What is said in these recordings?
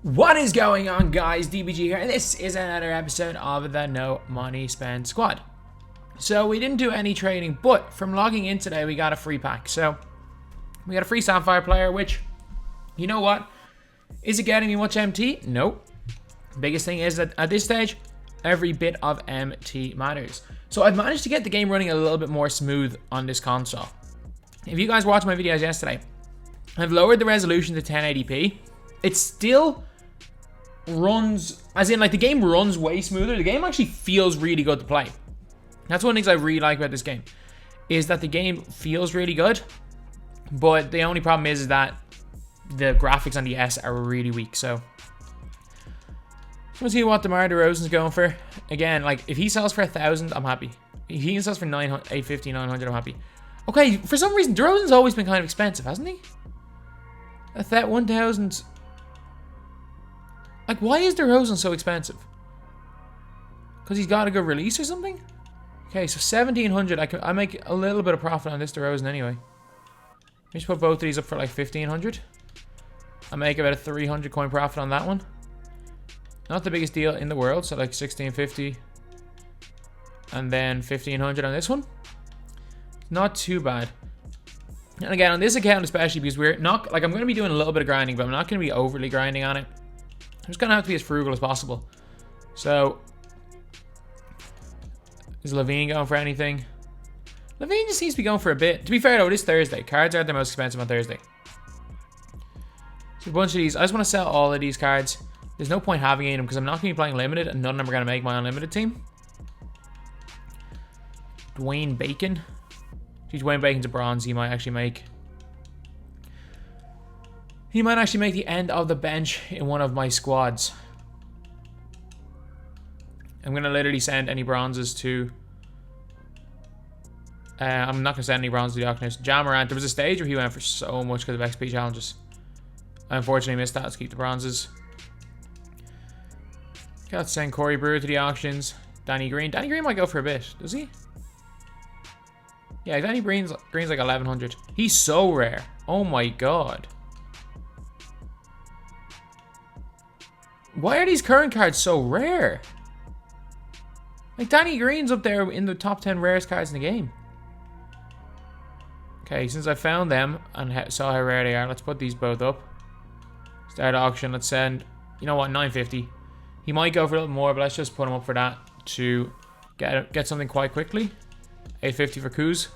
What is going on, guys? DBG here, and this is another episode of the No Money Spent Squad. So we didn't do any trading, but from logging in today, we got a free pack. So we got a free Sapphire player, which, you know what? Is it getting me much MT? Nope. Biggest thing is that at this stage, every bit of MT matters. So I've managed to get the game running a little bit more smooth on this console. If you guys watched my videos yesterday, I've lowered the resolution to 1080p. It still runs, as in, like, the game runs way smoother. The game actually feels really good to play. That's one of the things I really like about this game, is that the game feels really good, but the only problem is that the graphics on the S are really weak. So let's see what DeMar DeRozan's going for. Again, like, if he sells for 1,000, I'm happy. If he sells for 850, 900, I'm happy. Okay, for some reason, DeRozan's always been kind of expensive, hasn't he? That 1,000. Like, why is DeRozan so expensive? Because he's got a good release or something? Okay, so 1,700. I make a little bit of profit on this DeRozan anyway. Let me just put both of these up for like 1,500. I make about a 300 coin profit on that one. Not the biggest deal in the world, so like 1,650. And then 1,500 on this one. Not too bad. And again, on this account especially, because we're not, like, I'm going to be doing a little bit of grinding, but I'm not going to be overly grinding on it. I'm just going to have to be as frugal as possible. So, is LaVine going for anything? LaVine just seems to be going for a bit. To be fair though, it is Thursday. Cards are the most expensive on Thursday. So a bunch of these. I just want to sell all of these cards. There's no point having any of them because I'm not going to be playing limited, and none of them are going to make my unlimited team. Dwayne Bacon. Geez, Dwayne Bacon's a bronze. He might actually make the end of the bench in one of my squads. I'm going to literally send any bronzes to... I'm not going to send any bronzes to the auctioneers. Jamorant, there was a stage where he went for so much because of XP challenges. I unfortunately missed that. Let's keep the bronzes. Got to send Corey Brewer to the auctions. Danny Green. Danny Green might go for a bit. Does he? Yeah, Danny Green's like 1,100. He's so rare. Oh my god. Why are these current cards so rare? Like, Danny Green's up there in the top 10 rarest cards in the game. Okay, since I found them and saw how rare they are, let's put these both up. Start auction. Let's send, you know what, 950. He might go for a little more, but let's just put him up for that to get something quite quickly. 850 for Kuz.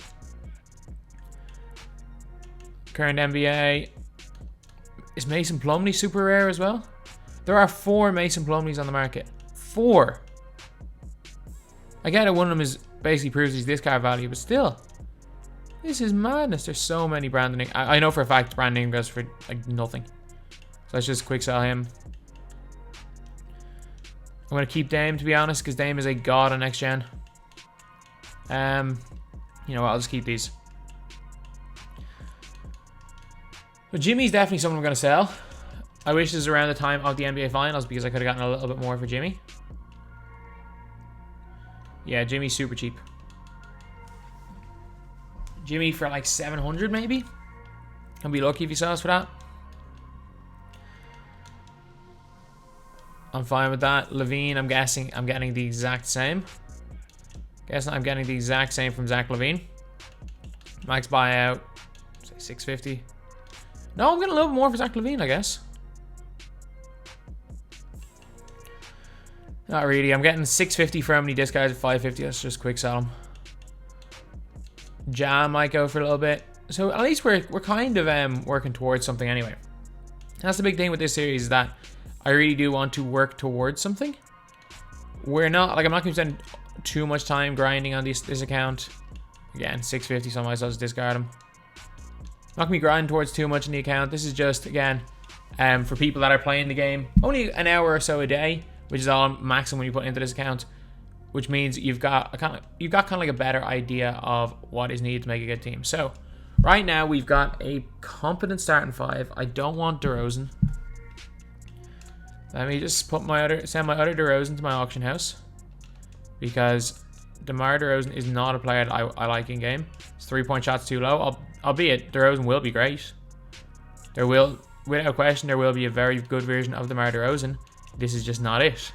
Current NBA. Is Mason Plumlee super rare as well? There are 4 Mason Plumlees on the market. 4. I get it, one of them is basically proves he's this card value, but still. This is madness. There's so many branding. I know for a fact branding goes for like nothing. So let's just quick sell him. I'm going to keep Dame, to be honest, because Dame is a god on next gen. You know what, I'll just keep these. But Jimmy's definitely someone I'm going to sell. I wish this was around the time of the NBA Finals because I could have gotten a little bit more for Jimmy. Yeah, Jimmy's super cheap. Jimmy for like 700 maybe? I'll be lucky if he sells for that. I'm fine with that. LaVine, I'm guessing I'm getting the exact same. Guessing I'm getting the exact same from Zach LaVine. Max buyout, say 650. No, I'm getting a little bit more for Zach LaVine, I guess. Not really. I'm getting 650 for how many discards at 550. Let's just quick sell them. Jam might go for a little bit. So at least we're kind of working towards something anyway. That's the big thing with this series, is that I really do want to work towards something. We're not, like, I'm not going to spend too much time grinding on this account. Again, 650, so I might as well just discard them. Not going to be grinding towards too much in the account. This is just, again, for people that are playing the game only an hour or so a day, which is all maximum when you put into this account, which means you've got kind of like a better idea of what is needed to make a good team. So right now we've got a competent starting 5. I don't want DeRozan. Let me just send my other DeRozan to my auction house, because DeMar DeRozan is not a player that I like in game. His 3-point shot's too low. Albeit DeRozan will be great. There will without question, there will be a very good version of DeMar DeRozan. This is just not it.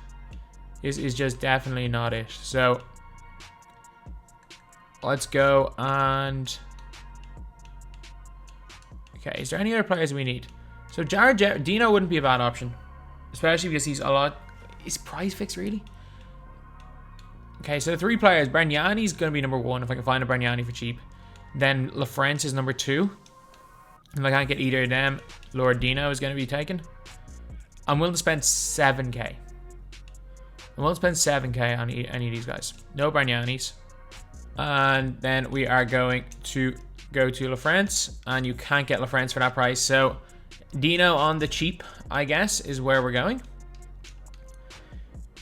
This is just definitely not it. So let's go and... Okay, is there any other players we need? So Dino wouldn't be a bad option, especially because he's a lot... Is price fixed really? Okay, so the 3 players. Bargnani's going to be number 1 if I can find a Bargnani for cheap. Then LaFrance is number 2. If I can't get either of them, Lord Dino is going to be taken. I'm willing to spend 7k. I'm willing to spend 7k on any of these guys. No Bargnanis. And then we are going to go to LaFrance. And you can't get LaFrance for that price. So Dino on the cheap, I guess, is where we're going.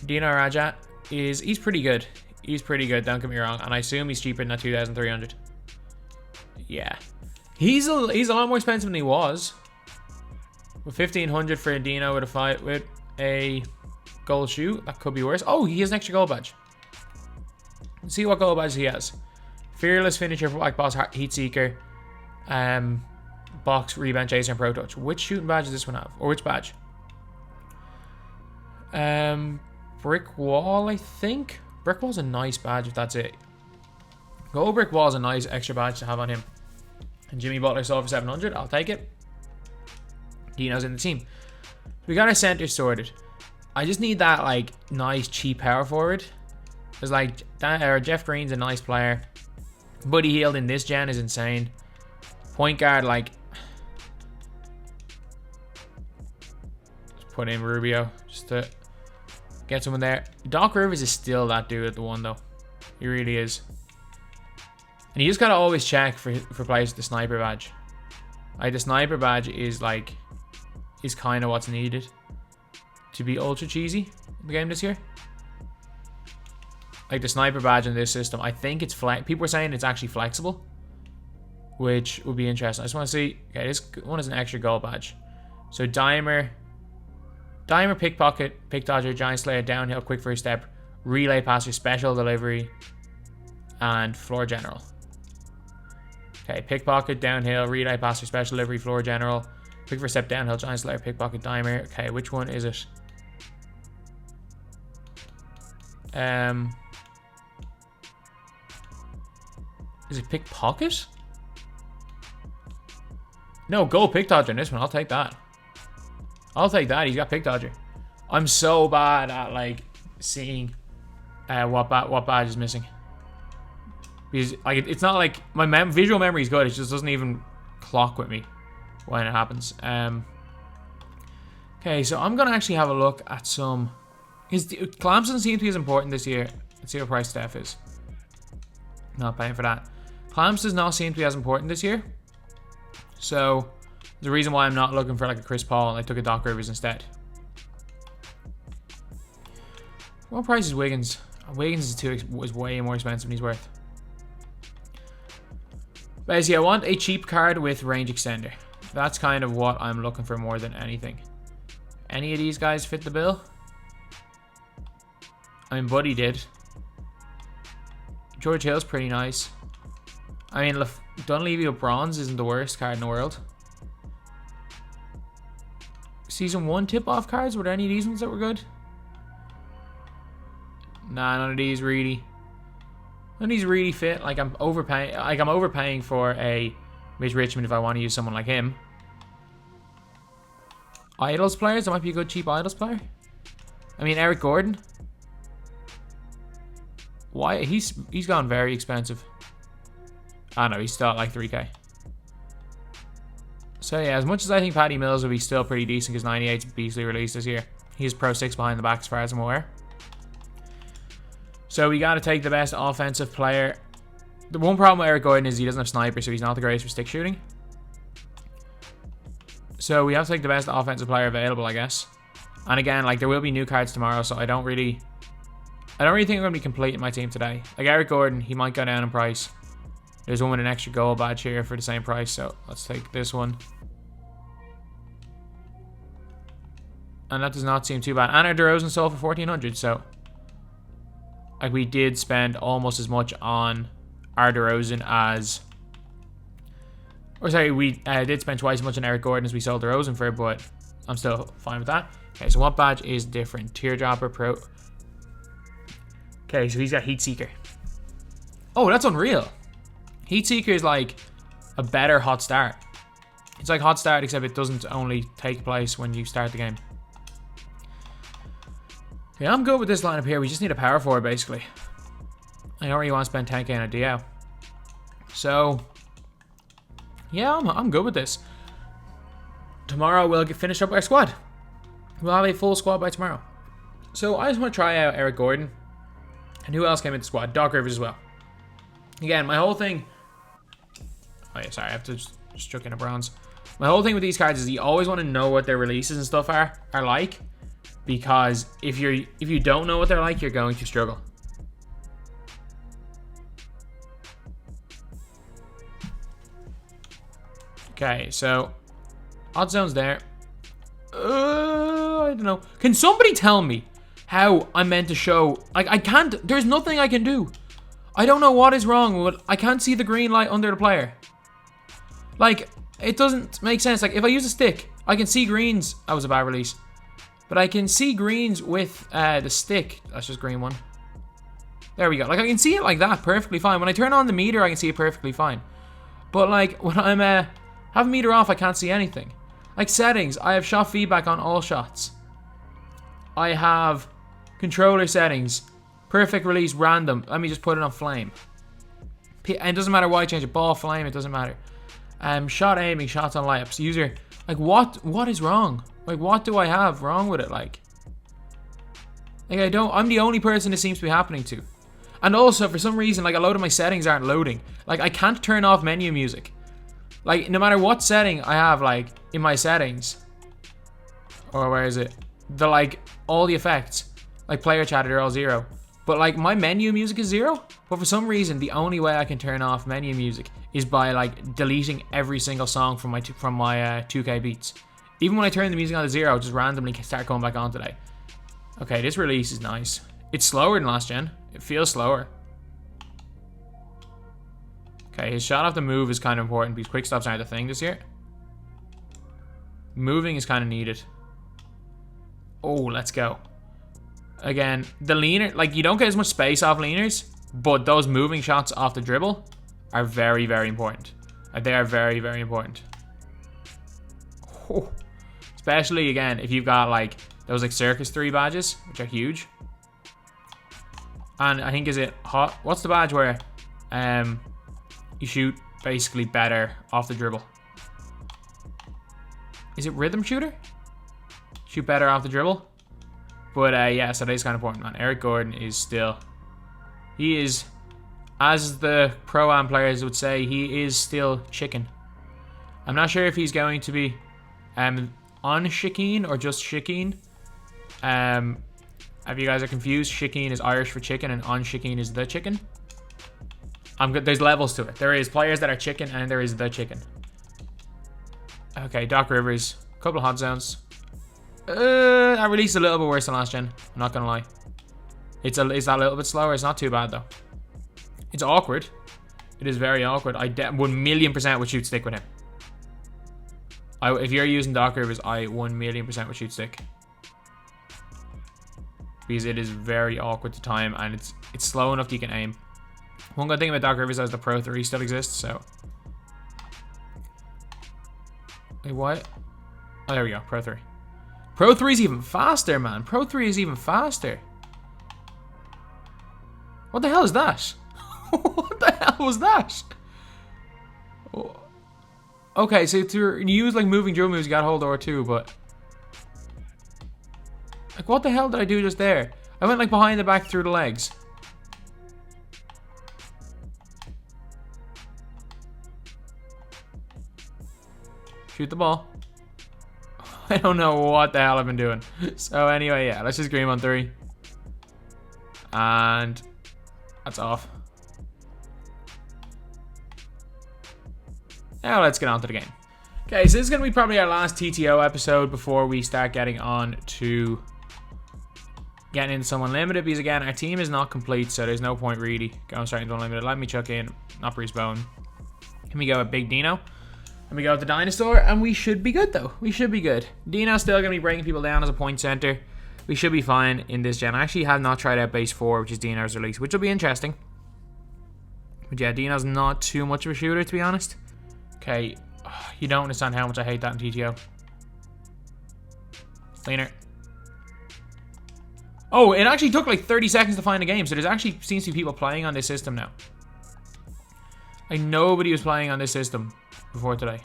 Dino Raja he's pretty good. He's pretty good, don't get me wrong. And I assume he's cheaper than that 2,300. Yeah. He's a lot more expensive than he was. With 1,500 for a Dino with a gold shoe, that could be worse. Oh, he has an extra gold badge. Let's see what gold badge he has. Fearless finisher for Black Boss, Heat Seeker, box, rebound, chaser, and pro touch. Which shooting badge does this one have? Or which badge? Brick wall, I think. Brick wall's a nice badge if that's it. Gold brick wall's a nice extra badge to have on him. And Jimmy Butler sold for 700. I'll take it. Dino's in the team. We got our center sorted. I just need that like nice cheap power forward. Because like Jeff Green's a nice player. Buddy Hield in this gen is insane. Point guard, like, let's put in Rubio just to get someone there. Doc Rivers is still that dude at the 1 though. He really is. And you just gotta always check for players with the sniper badge. Like the sniper badge is kind of what's needed to be ultra cheesy in the game this year. Like the sniper badge in this system, I think it's people are saying it's actually flexible, which would be interesting. I just want to see. Okay, this one is an extra gold badge. So Dimer, pickpocket, pick dodger, giant slayer, downhill, quick first step, relay passer, special delivery, and floor general. Okay, pickpocket, downhill, relay passer, special delivery, floor general, quick first step, downhill, giant slayer, pickpocket, Dimer. Okay, which one is it? Is it pickpocket? No, go pick dodger in this one. I'll take that. I'll take that. He's got pick dodger. I'm so bad at like seeing what badge is missing. Because like it's not like my visual memory is good. It just doesn't even clock with me when it happens. Okay, so I'm gonna actually have a look at some. Clamps doesn't seem to be as important this year. Let's see what price Steph is. Not paying for that. Clamps does not seem to be as important this year. So the reason why I'm not looking for like a Chris Paul and I took a Doc Rivers instead. What price is Wiggins? Wiggins is way more expensive than he's worth. Basically, I want a cheap card with range extender. That's kind of what I'm looking for more than anything. Any of these guys fit the bill? I mean, Buddy did. George Hill's pretty nice. I mean, Dunleavy with bronze isn't the worst card in the world. Season 1 tip-off cards? Were there any of these ones that were good? Nah, none of these really. None of these really fit. Like I'm overpaying for a Mitch Richmond if I want to use someone like him. Idols players? That might be a good cheap Idols player. I mean, Eric Gordon. Why? He's gone very expensive. I don't know, he's still at like 3k. So yeah, as much as I think Patty Mills will be still pretty decent because 98's beastly released this year. He's Pro 6 behind the back as far as I'm aware. So we got to take the best offensive player. The one problem with Eric Gordon is he doesn't have sniper, so he's not the greatest for stick shooting. So we have to take the best offensive player available, I guess. And again, like there will be new cards tomorrow, so I don't really think I'm going to be complete in my team today. Like Eric Gordon, he might go down in price. There's one with an extra gold badge here for the same price, so let's take this one. And that does not seem too bad. And our DeRozan sold for 1,400, so like we did spend almost as much on our DeRozan as Or sorry, we did spend twice as much on Eric Gordon as we sold DeRozan for, but I'm still fine with that. Okay, so what badge is different? Teardropper Pro. Okay, so he's got Heat Seeker. Oh, that's unreal. Heat Seeker is like a better hot start. It's like hot start, except it doesn't only take place when you start the game. Okay, I'm good with this lineup here. We just need a power forward, basically. I don't really want to spend 10k on a DO. So, yeah, I'm good with this. Tomorrow we'll finish up our squad. We'll have a full squad by tomorrow. So I just want to try out Eric Gordon. And who else came into the squad? Doc Rivers as well. Again, my whole thing... Oh yeah, sorry, I have to just chuck in a bronze. My whole thing with these cards is you always want to know what their releases and stuff are like. Because if you don't know what they're like, you're going to struggle. Okay, so odd zone's there. I don't know. Can somebody tell me how I'm meant to show? Like, I can't. There's nothing I can do. I don't know what is wrong, but I can't see the green light under the player. Like, it doesn't make sense. Like, if I use a stick, I can see greens. That was a bad release. But I can see greens with the stick. That's just green one. There we go. Like, I can see it like that perfectly fine. When I turn on the meter, I can see it perfectly fine. But, like, when I'm have meter off, I can't see anything. Like settings, I have shot feedback on all shots. I have controller settings, perfect release, random. Let me just put it on flame. And it doesn't matter why I change it. Ball, flame, it doesn't matter. Shot aiming, shots on layups. User, like what is wrong? Like what do I have wrong with it? Like I'm the only person it seems to be happening to. And also for some reason, like a load of my settings aren't loading. Like I can't turn off menu music. Like, no matter what setting I have, like, in my settings. Or where is it? Like, all the effects. Like, player chat, they're all 0. But, like, my menu music is 0. But for some reason, the only way I can turn off menu music is by, like, deleting every single song from my 2K beats. Even when I turn the music on to 0, I'll just randomly start going back on today. Okay, this release is nice. It's slower than last gen. It feels slower. Okay, his shot off the move is kind of important because quick stops aren't a thing this year. Moving is kind of needed. Oh, let's go. Again, the leaner, like you don't get as much space off leaners, but those moving shots off the dribble are very, very important. They are very, very important. Oh. Especially, again, if you've got like those like Circus 3 badges, which are huge. And I think, is it hot? What's the badge where you shoot basically better off the dribble? Is it rhythm shooter? Shoot better off the dribble? But yeah, so that is kind of important, man. Eric Gordon is still... He is, as the Pro-Am players would say, he is still chicken. I'm not sure if he's going to be on Shikeen or just Shikeen. If you guys are confused, Shikeen is Irish for chicken and on Shikeen is the chicken. I'm good. There's levels to it. There is players that are chicken and there is the chicken. Okay, Doc Rivers. A couple of hot zones. I released a little bit worse than last gen. I'm not gonna lie. It's that little bit slower. It's not too bad though. It's awkward. It is very awkward. I 1,000,000% would shoot stick with him. If you're using Doc Rivers, I 1,000,000% would shoot stick. Because it is very awkward to time and it's slow enough that you can aim. One good thing about Doc Rivers is the Pro 3 still exists, so. Wait, what? Oh, there we go, Pro 3. Pro 3 is even faster, man. Pro 3 is even faster. What the hell is that? What the hell was that? Oh. Okay, so to use like moving drill moves, you gotta hold R2, but... Like, what the hell did I do just there? I went like behind the back through the legs. Shoot the ball. I don't know what the hell I've been doing. So anyway, yeah, let's just green on 3. And that's off. Now let's get on to the game. Okay, so this is going to be probably our last TTO episode before we start getting on to getting into some unlimited, because again, our team is not complete, so there's no point really going straight into unlimited. Let me chuck in, not Bruce Bowen. Here we go with Big Dino. And we go with the dinosaur, and we should be good, though. We should be good. Dino's still going to be breaking people down as a point center. We should be fine in this gen. I actually have not tried out base 4, which is Dino's release, which will be interesting. But yeah, Dino's not too much of a shooter, to be honest. Okay, you don't understand how much I hate that in TTO. Cleaner. Oh, it actually took like 30 seconds to find a game, so there's actually seems to be people playing on this system now. Like, nobody was playing on this system before today.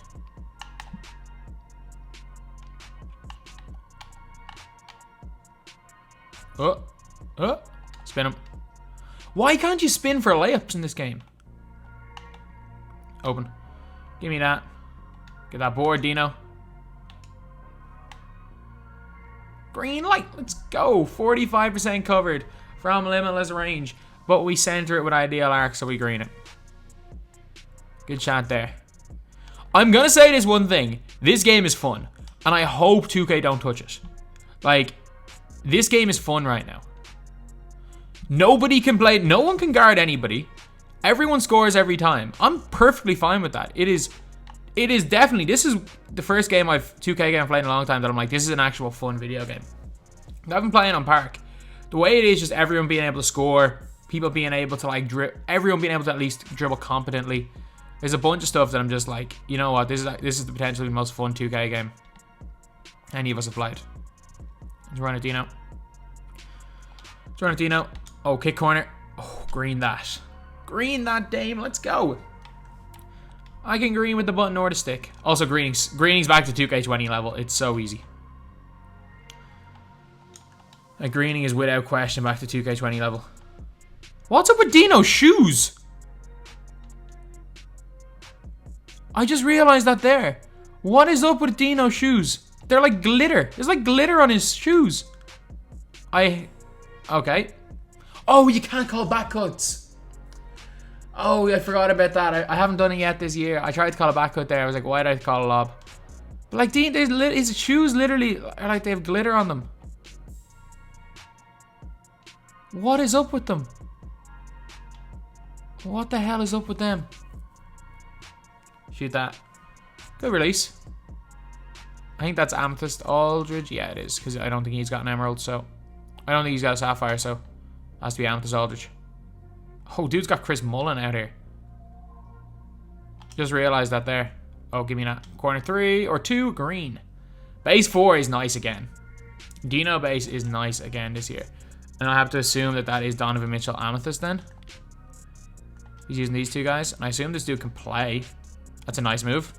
Spin him. Why can't you spin for layups in this game? Open. Give me that. Get that board, Dino. Green light. Let's go. 45% covered from limitless range. But we center it with ideal arc, so we green it. Good shot there. I'm going to say this one thing. This game is fun. And I hope 2K don't touch it. Like, this game is fun right now. Nobody can play. No one can guard anybody. Everyone scores every time. I'm perfectly fine with that. It is definitely, this is the first game 2K game I've played in a long time that I'm like, this is an actual fun video game. I've been playing on Park. The way it is, just everyone being able to score, people being able to like everyone being able to at least dribble competently. There's a bunch of stuff that I'm just like, you know what, this is the potentially most fun 2K game any of us have played. Let's run it, Dino. Let's run it, Dino. Oh, kick corner. Oh, green that. Green that, Dame. Let's go. I can green with the button or the stick. Also, greening's back to 2K20 level. It's so easy. Like, greening is without question back to 2K20 level. What's up with Dino's shoes? I just realized that there. What is up with Dino's shoes? They're like glitter. There's like glitter on his shoes. Okay. Oh, you can't call back cuts. Oh, I forgot about that. I haven't done it yet this year. I tried to call a back cut there. I was like, why did I call a lob? But like, his shoes literally are like they have glitter on them. What is up with them? What the hell is up with them? Shoot that. Good release. I think that's Amethyst Aldridge. Yeah, it is. Because I don't think he's got an Emerald, so... I don't think he's got a Sapphire, so... It has to be Amethyst Aldridge. Oh, dude's got Chris Mullen out here. Just realized that there. Oh, give me that. Corner 3 or 2, green. Base 4 is nice again. Dino base is nice again this year. And I have to assume that that is Donovan Mitchell Amethyst then. He's using these two guys. And I assume this dude can play. That's a nice move.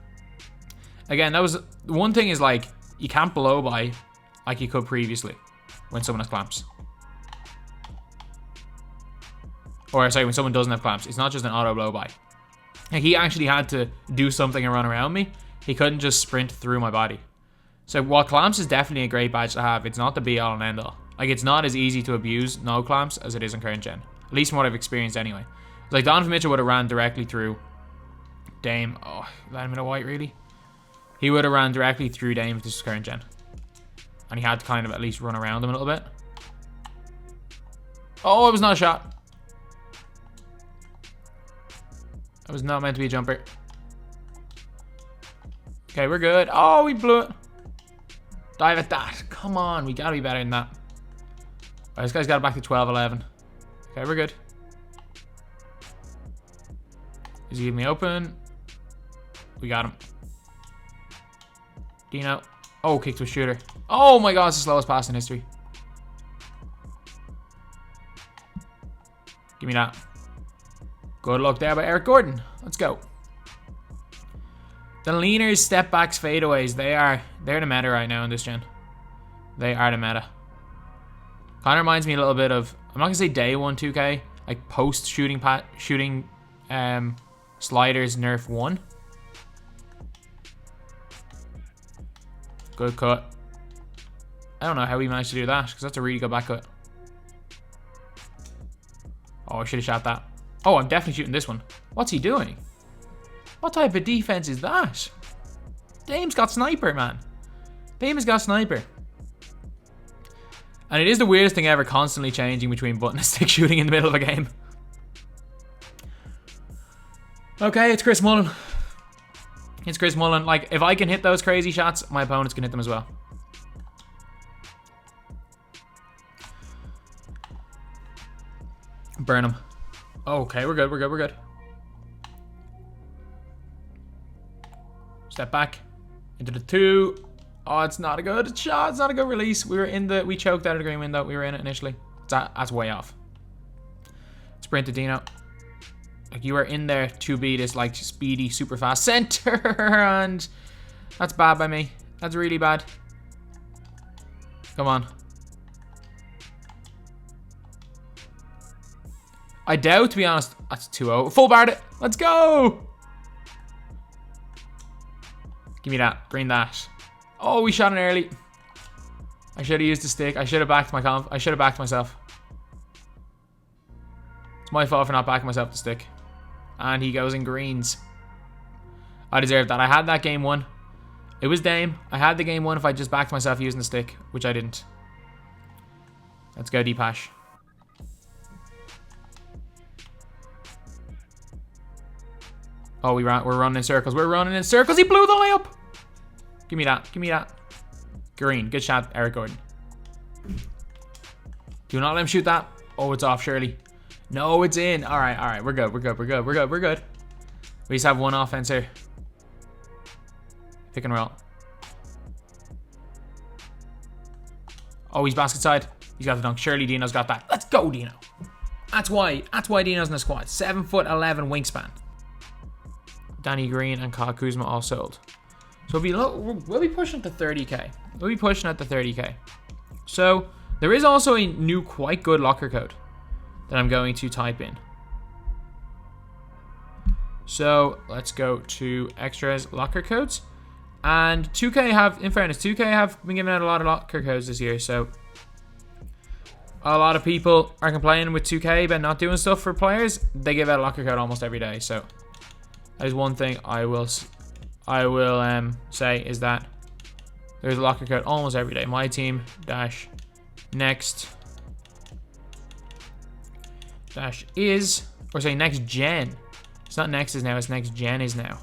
Again, that was... One thing is, like, you can't blow by like you could previously when someone has clamps. Or, sorry, when someone doesn't have clamps. It's not just an auto blow by. Like, he actually had to do something and run around me. He couldn't just sprint through my body. So, while clamps is definitely a great badge to have, it's not the be-all and end-all. Like, it's not as easy to abuse no clamps as it is in current gen. At least from what I've experienced anyway. Like, Donovan Mitchell would have ran directly through Dame. Oh, let him in a white, really? He would have ran directly through Dame if this was current gen. And he had to kind of at least run around him a little bit. Oh, it was not a shot. That was not meant to be a jumper. Okay, we're good. Oh, we blew it. Dive at that. Come on, we gotta be better than that. Oh, this guy's got it back to 12-11. Okay, we're good. Is he giving me open? We got him. Dino. Oh, kick to a shooter. Oh my god, it's the slowest pass in history. Give me that. Good luck there by Eric Gordon. Let's go. The leaners, step backs, fadeaways. They're the meta right now in this gen. They are the meta. Kind of reminds me a little bit of, I'm not gonna say day 1 2K, like post shooting sliders nerf 1. Good cut. I don't know how we managed to do that, because that's a really good back cut. Oh, I should have shot that. Oh, I'm definitely shooting this one. What's he doing? What type of defense is that? Dame's got sniper, man. Dame has got sniper. And it is the weirdest thing ever, constantly changing between button and stick shooting in the middle of a game. Okay, it's Chris Mullen. It's Chris Mullin. Like, if I can hit those crazy shots, my opponents can hit them as well. Burn him. Okay, we're good, we're good, we're good. Step back into the 2. Oh, it's not a good shot. It's not a good release. We choked out of the green window. We were in it initially. That's way off. Sprint to Dino. Like, you are in there to be this like speedy, super fast center, and that's bad by me. That's really bad. Come on. I doubt, to be honest. That's 2-0. Full barred it. Let's go. Give me that. Green that. Oh, we shot it early. I should have used the stick. I should have backed I should have backed myself. It's my fault for not backing myself the stick. And he goes in greens. I deserved that. I had that game won. It was Dame. I had the game won if I just backed myself using the stick, which I didn't. Let's go, D-Pash. Oh, we're running in circles. We're running in circles. He blew the layup. Give me that. Give me that. Green. Good shot, Eric Gordon. Do not let him shoot that. Oh, it's off, surely. No, it's in. All right, all right. We're good. We're good. We're good. We're good. We're good. We just have one offense here. Pick and roll. Oh, he's basket side. He's got the dunk. Surely Dino's got that. Let's go, Dino. That's why Dino's in the squad. 7'11" wingspan. Danny Green and Kyle Kuzma all sold. So we'll be pushing to 30k. We'll be pushing at the 30k. So there is also a new quite good locker code that I'm going to type in. So let's go to extras locker codes. And 2K have, in fairness, 2K have been giving out a lot of locker codes this year. So a lot of people are complaining with 2K about not doing stuff for players. They give out a locker code almost every day. So that is one thing I will say is that there's a locker code almost every day. My team dash next dash is, or say next gen. It's not next is now, it's next gen is now.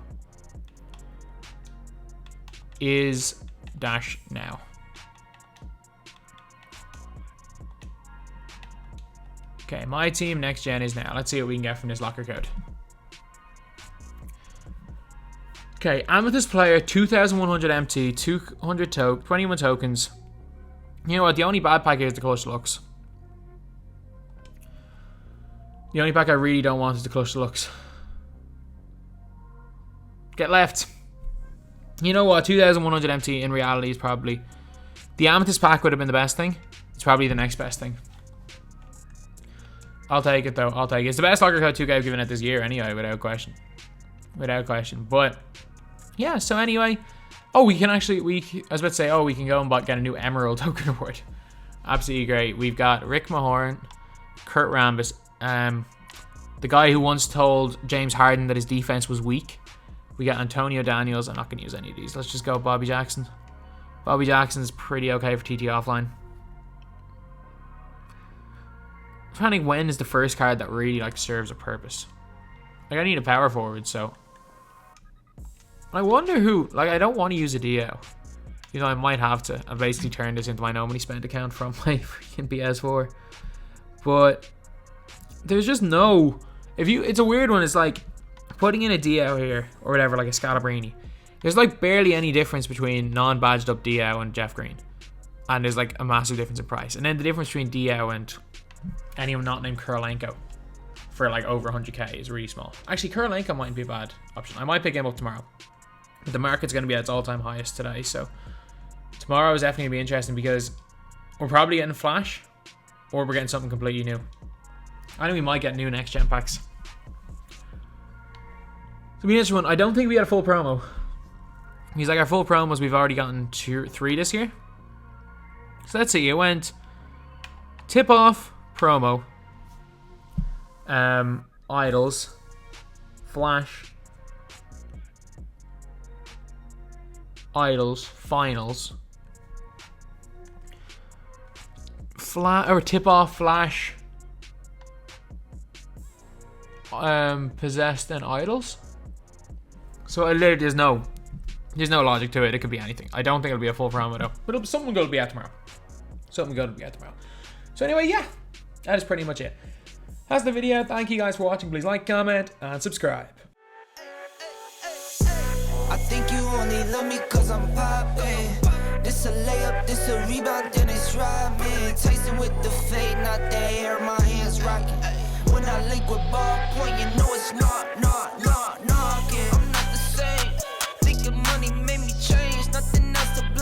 Is dash now. Okay, my team next gen is now. Let's see what we can get from this locker code. Okay, Amethyst player, 2,100 MT, 200 21 tokens. You know what? The only bad pack here is the clutch looks. The only pack I really don't want is the clutch looks. Get left. You know what? 2,100 MT in reality is probably... The Amethyst pack would have been the best thing. It's probably the next best thing. I'll take it though. I'll take it. It's the best locker code 2K have given it this year anyway, without question. Without question. But yeah, so anyway. Oh, we can actually, I was about to say, oh, we can go and get a new Emerald token award. Absolutely great. We've got Rick Mahorn, Kurt Rambis, the guy who once told James Harden that his defense was weak. We got Antonio Daniels. I'm not going to use any of these. Let's just go Bobby Jackson. Bobby Jackson's pretty okay for TT offline. I'm trying to think when is the first card that really like serves a purpose. Like I need a power forward, so I wonder who. Like I don't want to use a DO. You know, I might have to. I basically turned this into my no money spent account from my freaking PS4. But there's just no. It's a weird one. It's like putting in a DO here or whatever, like a Scalabrini. There's like barely any difference between non-badged up DO and Jeff Green, and there's like a massive difference in price. And then the difference between DO and anyone not named Kurolenko for like over 100k is really small. Actually, Kurolenko mightn't be a bad option. I might pick him up tomorrow. But the market's going to be at its all-time highest today, so tomorrow is definitely going to be interesting because we're probably getting Flash or we're getting something completely new. I think we might get new next-gen packs. So be an interesting one. I don't think we had a full promo. He's like, our full promos, we've already gotten 3 this year. So let's see. It went tip-off, promo, idols, flash, idols, finals, tip-off, flash, possessed, and idols. So literally, there's no logic to it. It could be anything. I don't think it'll be a full promo though, but something good will be out tomorrow. Something good will be out tomorrow. So anyway, yeah, that is pretty much it. That's the video. Thank you guys for watching. Please like, comment, and subscribe. I think you only love me cause I'm poppin'. This a layup, this a rebound, then it's robbing. Tyson with the fade, not the hair, my hands rocking. When I link with ball point.